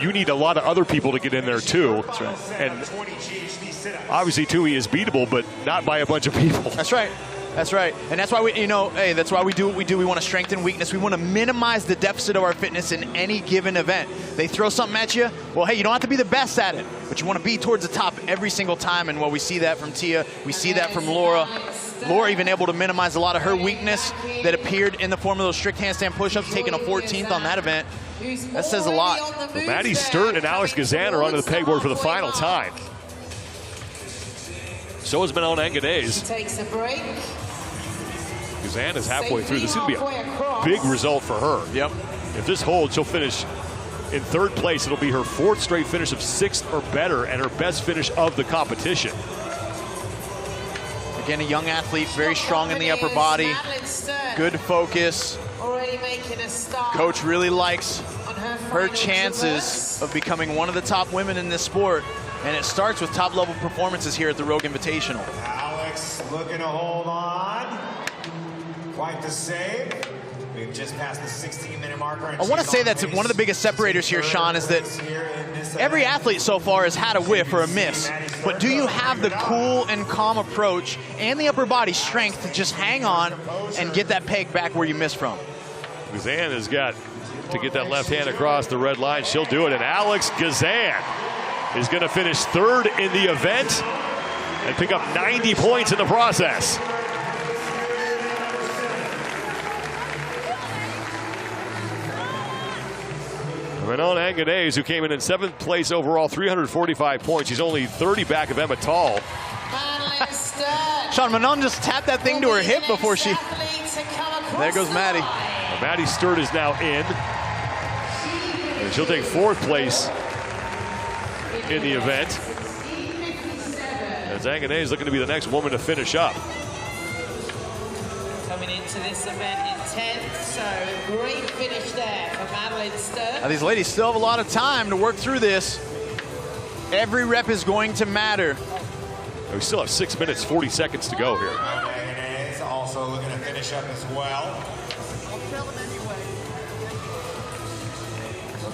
you need a lot of other people to get in there, too. That's right. And obviously, Toomey is beatable, but not by a bunch of people. That's right. That's right. And that's why we, hey, that's why we do what we do. We want to strengthen weakness. We want to minimize the deficit of our fitness in any given event. They throw something at you, well, hey, you don't have to be the best at it, but you want to be towards the top every single time. And we see that from Tia. We see that from Laura. Laura even able to minimize a lot of her weakness that appeared in the form of those strict handstand push-ups, taking a 14th on that event. That says a lot. Well, Maddie Sturt and Alex Gazan are onto the pegboard for the final time. So is Manon Anganese. Takes a break. Gazan is halfway through. This is going to be a big result for her. Yep. If this holds, she'll finish in third place. It'll be her fourth straight finish of sixth or better and her best finish of the competition. Again, a young athlete, very strong in the upper body, good focus. Coach really likes her chances of becoming one of the top women in this sport, and it starts with top-level performances here at the Rogue Invitational. Alex looking to hold on. Quite the save. We've just passed the 16-minute marker. I want to say that's one of the biggest separators here, Sean, is that every athlete so far has had a whiff or a miss, but do you have the cool and calm approach and the upper body strength to just hang on and get that peg back where you missed from? Gazan has got to get that left hand across the red line. She'll do it, and Alex Gazan is going to finish third in the event and pick up 90 points in the process. Manon Anganese, who came in seventh place overall, 345 points. She's only 30 back of Emma Tall. Sean, Manon just tapped that thing to her hip before she... There goes Maddie. Maddie Sturt is now in. And she'll take fourth place in the event. As Anganese looking to be the next woman to finish up. Coming into this event in 10th, so great finish there for Madeline Sturt. Now these ladies still have a lot of time to work through this. Every rep is going to matter. We still have 6 minutes, 40 seconds to go here. Anganese also looking to finish up as well.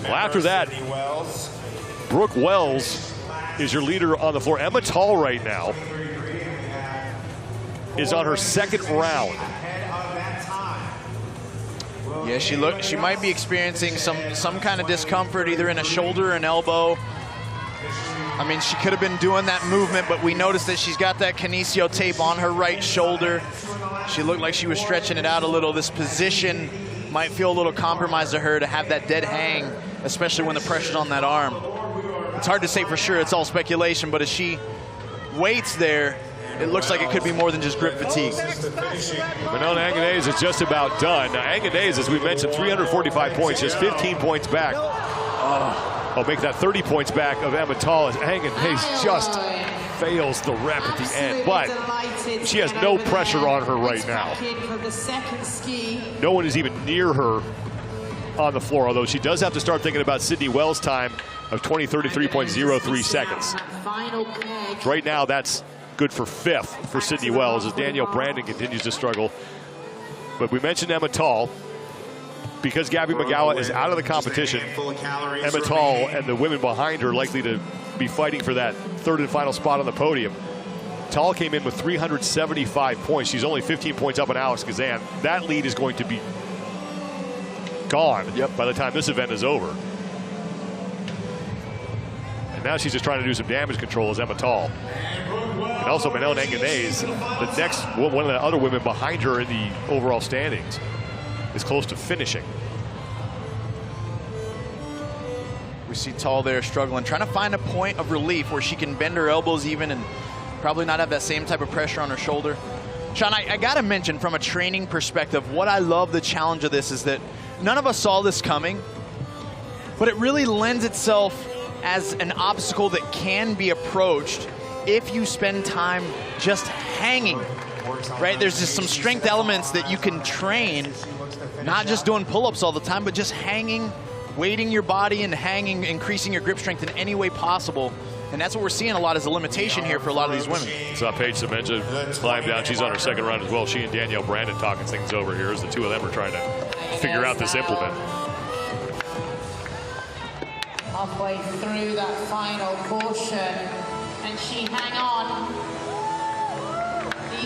Well, after that, Brooke Wells is your leader on the floor. Emma Tall right now is on her second round. Yeah, she might be experiencing some kind of discomfort, either in a shoulder or an elbow. I mean, she could have been doing that movement, but we noticed that she's got that kinesio tape on her right shoulder. She looked like she was stretching it out a little. This position might feel a little compromised to her to have that dead hang, especially when the pressure's on that arm. It's hard to say for sure, it's all speculation, but as she waits there, it looks like it could be more than just grip fatigue. Manon Anganese is just about done. Now, Anganese, as we mentioned, 345 points, just 15 points back. I'll make that 30 points back of Emma Tall as Anganese just fails the rep at the end. But she has no pressure on her right now. No one is even near her on the floor, although she does have to start thinking about Sydney Wells' time of 33.03 seconds. Right now, that's good for fifth for Sydney Wells as Danielle Brandon continues to struggle. But we mentioned Emma Tall. Because Gabby McGowan is out of the competition, Emma Tall and the women behind her likely to be fighting for that third and final spot on the podium. Tall came in with 375 points. She's only 15 points up on Alex Gazan. That lead is going to be gone by the time this event is over. And now she's just trying to do some damage control as Emma Tall. And also Manon Anganese, the next one of the other women behind her in the overall standings, is close to finishing. We see Tall there struggling, trying to find a point of relief where she can bend her elbows even and probably not have that same type of pressure on her shoulder. Sean, I gotta mention from a training perspective, what I love the challenge of this is that none of us saw this coming, but it really lends itself as an obstacle that can be approached if you spend time just hanging, right? There's just some strength elements that you can train, not just doing pull-ups all the time, but just hanging, weighting your body and hanging, increasing your grip strength in any way possible. And that's what we're seeing a lot as a limitation here for a lot of these women. Saw Paige Semenza climb down. She's on her second round as well. She and Danielle Brandon talking things over here as the two of them are trying to figure out this implement. Halfway through that final portion, and she hang on.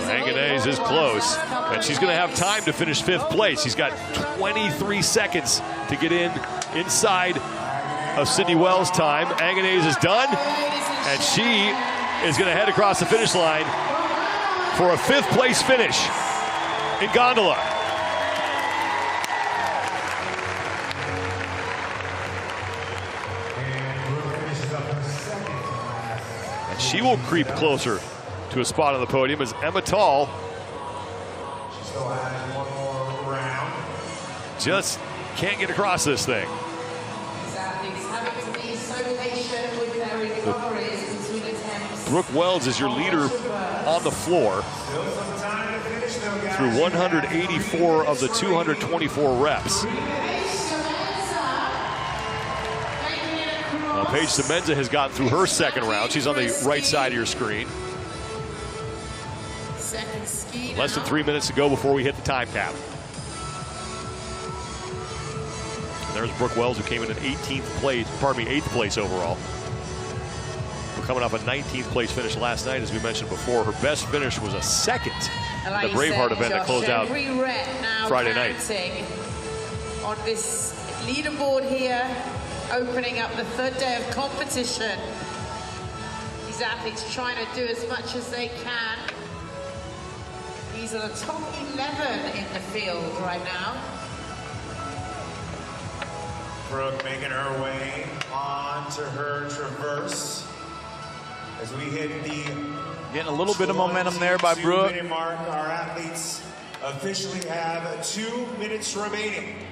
Manganese is close, and she's going to have time to finish 5th place. She's got 23 seconds to get inside of Sydney Wells' time. Manganese is done, and she is going to head across the finish line for a 5th place finish in Gondola. And she will creep closer to a spot on the podium as Emma Tall just can't get across this thing. Brooke Wells is your leader on the floor through 184 of the 224 reps. Now Paige Semenza has gotten through her second round. She's on the right side of your screen. Less than 3 minutes to go before we hit the time cap. And there's Brooke Wells, who came in at 8th place overall. We're coming off a 19th place finish last night, as we mentioned before. Her best finish was a 2nd in the Braveheart event that closed out Friday night. On this leaderboard here, opening up the 3rd day of competition. These athletes trying to do as much as they can. These are the top 11 in the field right now. Brooke making her way onto her traverse as we hit the getting a little bit of momentum there by Brooke. Mark. Our athletes officially have 2 minutes remaining.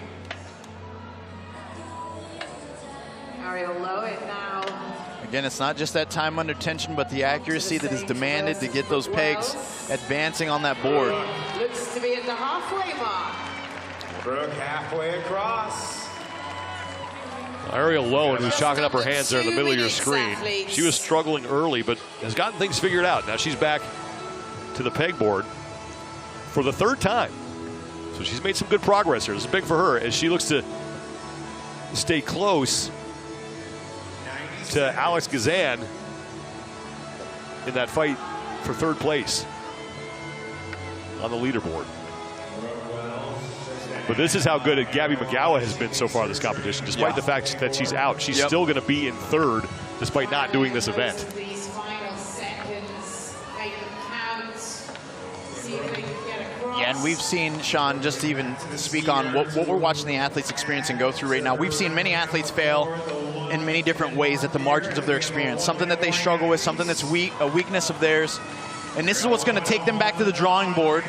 Ariel Lowett now. Again, it's not just that time under tension, but the accuracy that is demanded to get those pegs advancing on that board. Looks to be at the halfway mark. Brooke halfway across. Ariel Lowen, who's chalking up her hands there in the middle of your screen. She was struggling early, but has gotten things figured out. Now she's back to the pegboard for the 3rd time. So she's made some good progress here. This is big for her as she looks to stay close to Alex Gazan in that fight for 3rd place on the leaderboard. But this is how good Gabby McGowan has been so far this competition. Despite the fact that she's out, she's still going to be in 3rd despite not doing this event. These final seconds, make them count. See if they can get across. Yeah, and we've seen, Sean, just to even speak on what we're watching the athletes experience and go through right now, we've seen many athletes fail in many different ways at the margins of their experience. Something that they struggle with, something that's a weakness of theirs. And this is what's going to take them back to the drawing board,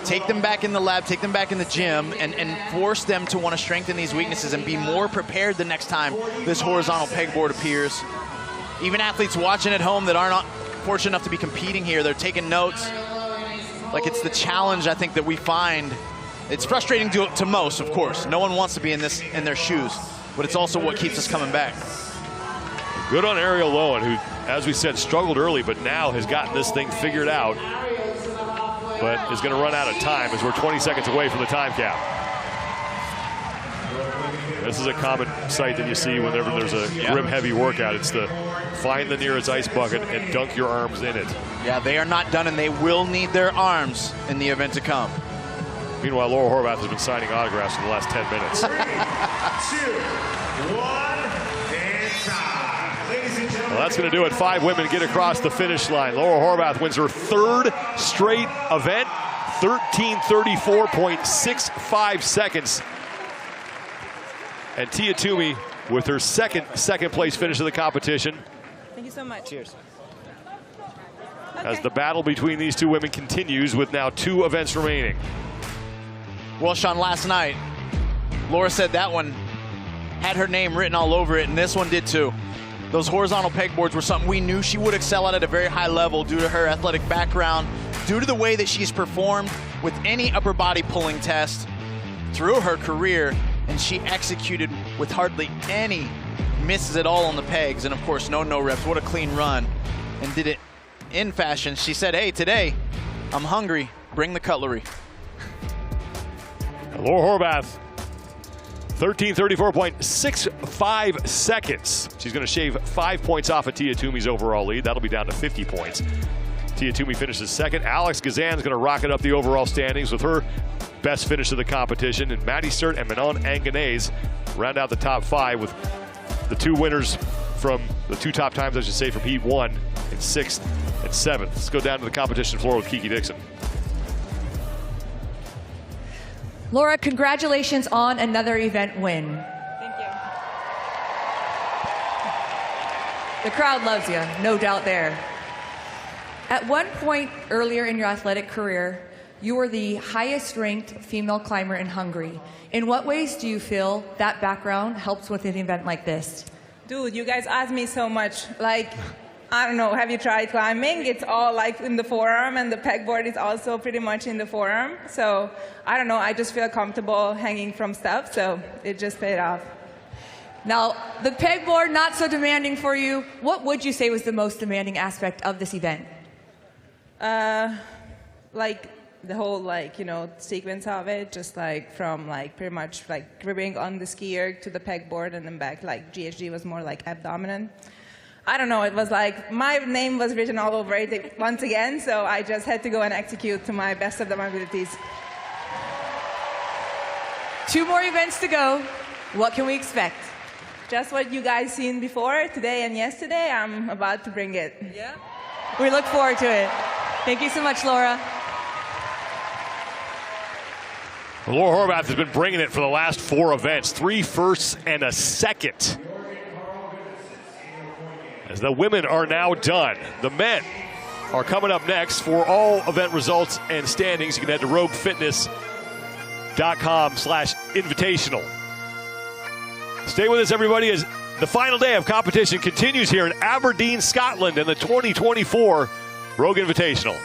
take them back in the lab, take them back in the gym, and force them to want to strengthen these weaknesses and be more prepared the next time this horizontal pegboard appears. Even athletes watching at home that are not fortunate enough to be competing here, they're taking notes. Like, it's the challenge, I think, that we find. It's frustrating to most, of course. No one wants to be in their shoes, but it's also what keeps us coming back. Good on Ariel Lowen, who, as we said, struggled early, but now has gotten this thing figured out, but is going to run out of time as we're 20 seconds away from the time cap. This is a common sight that you see whenever there's a rim-heavy workout. It's the find the nearest ice bucket and dunk your arms in it. Yeah, they are not done, and they will need their arms in the event to come. Meanwhile, Laura Horvath has been signing autographs for the last 10 minutes. 3, 2, 1, and time. Ladies and gentlemen. Well, that's going to do it. 5 women get across the finish line. Laura Horvath wins her 3rd straight event, 13:34.65 seconds. And Tia Toomey with her second place finish of the competition. Thank you so much. Cheers. As the battle between these two women continues with now 2 events remaining. Well, Sean, last night, Laura said that one had her name written all over it, and this one did too. Those horizontal pegboards were something we knew she would excel at a very high level due to her athletic background, due to the way that she's performed with any upper body pulling test through her career, and she executed with hardly any misses at all on the pegs, and of course no reps. What a clean run, and did it in fashion. She said, hey, today I'm hungry, bring the cutlery. Laura Horvath, 13:34.65 seconds. She's going to shave 5 points off of Tia Toomey's overall lead. That'll be down to 50 points. Tia Toomey finishes second. Alex Gazan's going to rocket up the overall standings with her best finish of the competition. And Maddie Sturt and Manon Anganese round out the top 5 with the 2 winners from the 2 top times, I should say, from Heat 1 in 6th and 7th. Let's go down to the competition floor with Kiki Dixon. Laura, congratulations on another event win. Thank you. The crowd loves you, no doubt there. At one point earlier in your athletic career, you were the highest ranked female climber in Hungary. In what ways do you feel that background helps with an event like this? Dude, you guys ask me so much. Like, I don't know, have you tried climbing? It's all like in the forearm, and the pegboard is also pretty much in the forearm. So, I don't know, I just feel comfortable hanging from stuff, so it just paid off. Now, the pegboard, not so demanding for you. What would you say was the most demanding aspect of this event? Like the whole, like, you know, sequence of it, just like from like pretty much like gripping on the ski erg to the pegboard and then back. Like GHG was more like abdominant. I don't know, it was like my name was written all over it once again, so I just had to go and execute to my best of my abilities. 2 more events to go. What can we expect? Just what you guys seen before, today and yesterday, I'm about to bring it. Yeah. We look forward to it. Thank you so much, Laura. Laura Horvath has been bringing it for the last 4 events. 3 firsts and a second. As the women are now done. The men are coming up next. For all event results and standings, you can head to roguefitness.com/invitational. Stay with us, everybody, as the final day of competition continues here in Aberdeen, Scotland, in the 2024 Rogue Invitational.